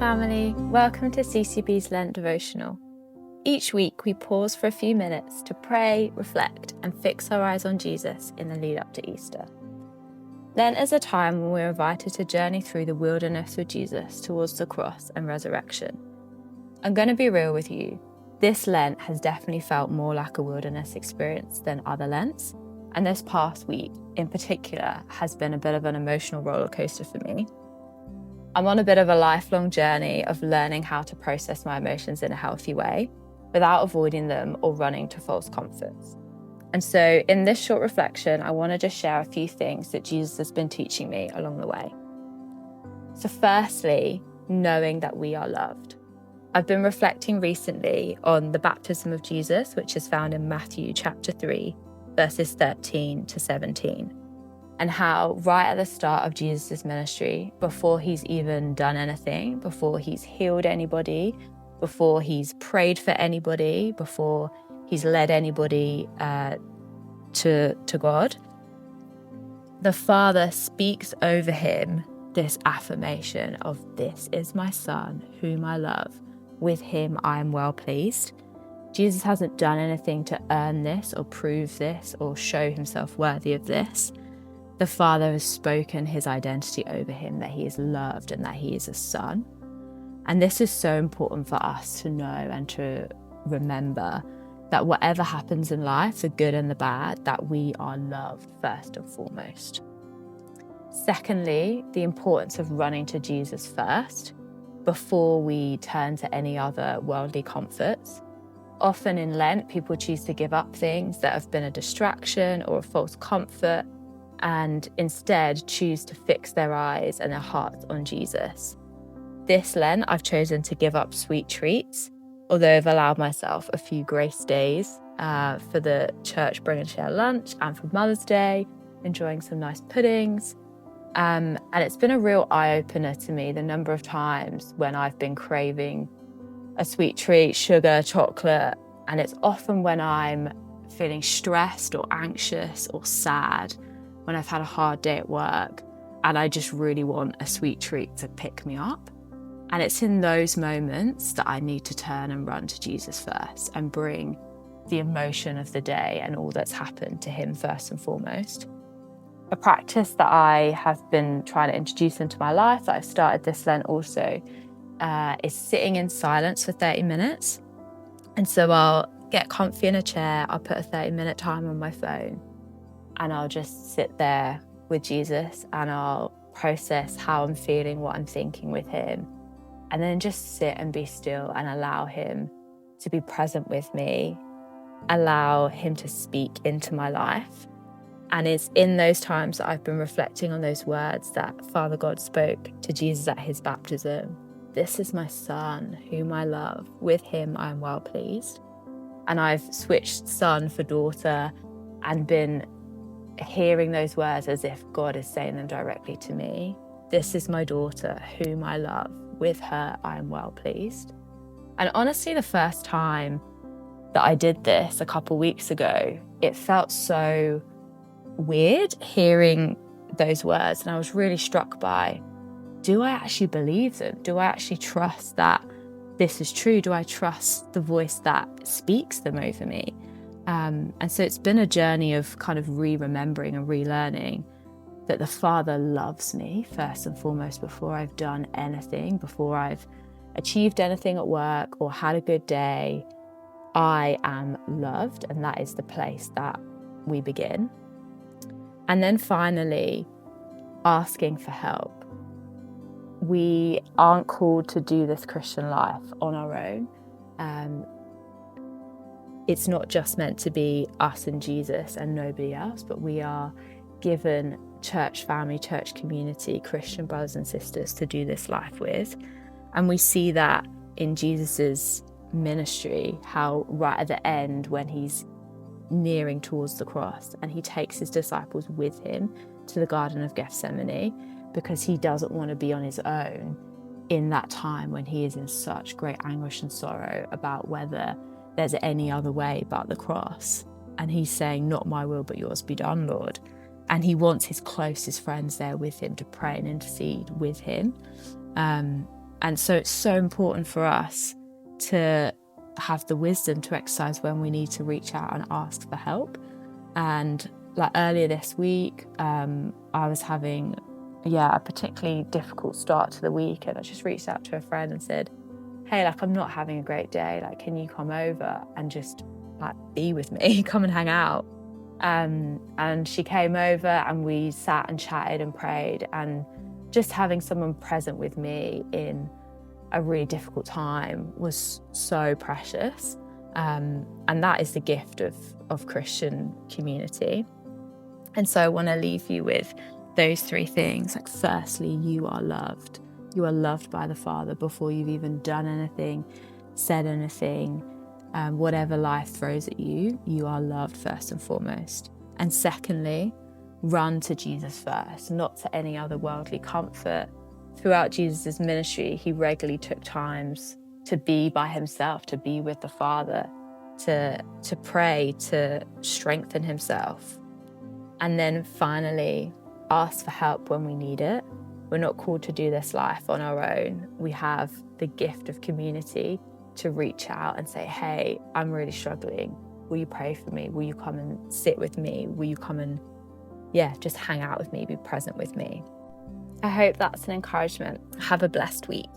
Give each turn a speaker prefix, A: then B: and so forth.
A: family, welcome to CCB's Lent devotional. Each week we pause for a few minutes to pray, reflect and fix our eyes on Jesus in the lead up to Easter. Lent is a time when we're invited to journey through the wilderness with Jesus towards the cross and resurrection. I'm going to be real with you, this Lent has definitely felt more like a wilderness experience than other Lents, and this past week in particular has been a bit of an emotional roller coaster for me. I'm on a bit of a lifelong journey of learning how to process my emotions in a healthy way without avoiding them or running to false comforts. And so in this short reflection, I want to just share a few things that Jesus has been teaching me along the way. So firstly, knowing that we are loved. I've been reflecting recently on the baptism of Jesus, which is found in Matthew chapter 3, verses 13 to 17. And how right at the start of Jesus' ministry, before he's even done anything, before he's healed anybody, before he's prayed for anybody, before he's led anybody to God, the Father speaks over him this affirmation of, "This is my Son, whom I love. With him I am well pleased." Jesus hasn't done anything to earn this or prove this or show himself worthy of this. The Father has spoken his identity over him, that he is loved and that he is a son. And this is so important for us to know and to remember, that whatever happens in life, the good and the bad, that we are loved first and foremost. Secondly, the importance of running to Jesus first before we turn to any other worldly comforts. Often in Lent, people choose to give up things that have been a distraction or a false comfort, and instead choose to fix their eyes and their hearts on Jesus. This Lent, I've chosen to give up sweet treats, although I've allowed myself a few grace days for the church bring and share lunch and for Mother's Day, enjoying some nice puddings. And it's been a real eye-opener to me, the number of times when I've been craving a sweet treat, sugar, chocolate, and it's often when I'm feeling stressed or anxious or sad, when I've had a hard day at work and I just really want a sweet treat to pick me up. And it's in those moments that I need to turn and run to Jesus first and bring the emotion of the day and all that's happened to him first and foremost. A practice that I have been trying to introduce into my life, that I've started this Lent also, is sitting in silence for 30 minutes. And so I'll get comfy in a chair, I'll put a 30-minute timer on my phone, and I'll just sit there with Jesus and I'll process how I'm feeling, what I'm thinking with him, and then just sit and be still and allow him to be present with me, allow him to speak into my life. And it's in those times that I've been reflecting on those words that Father God spoke to Jesus at his baptism. "This is my Son, whom I love. With him I am well pleased." And I've switched son for daughter and been hearing those words as if God is saying them directly to me. "This is my daughter, whom I love. With her I am well pleased." And honestly, the first time that I did this a couple weeks ago, it felt so weird hearing those words, and I was really struck by, do I actually believe them? Do I actually trust that this is true? Do I trust the voice that speaks them over me? And so it's been a journey of kind of re-remembering and relearning that the Father loves me first and foremost before I've done anything, before I've achieved anything at work or had a good day. I am loved, and that is the place that we begin. And then finally, asking for help. We aren't called to do this Christian life on our own. It's not just meant to be us and Jesus and nobody else, but we are given church family, church community, Christian brothers and sisters to do this life with. And we see that in Jesus's ministry, how right at the end, when he's nearing towards the cross and he takes his disciples with him to the Garden of Gethsemane, because he doesn't want to be on his own in that time when he is in such great anguish and sorrow about whether there's any other way but the cross. And he's saying, "Not my will, but yours be done, Lord." And he wants his closest friends there with him to pray and intercede with him. And so it's so important for us to have the wisdom to exercise when we need to reach out and ask for help. And like earlier this week, I was having a particularly difficult start to the week, and I just reached out to a friend and said, hey, like, I'm not having a great day, like, can you come over and just like be with me, come and hang out? And she came over and we sat and chatted and prayed, and just having someone present with me in a really difficult time was so precious. And that is the gift of Christian community. And so I want to leave you with those three things. Like, firstly, you are loved. You are loved by the Father before you've even done anything, said anything. Whatever life throws at you, you are loved first and foremost. And secondly, run to Jesus first, not to any other worldly comfort. Throughout Jesus' ministry, he regularly took times to be by himself, to be with the Father, to pray, to strengthen himself. And then finally, ask for help when we need it. We're not called to do this life on our own. We have the gift of community to reach out and say, hey, I'm really struggling. Will you pray for me? Will you come and sit with me? Will you come and, just hang out with me, be present with me? I hope that's an encouragement. Have a blessed week.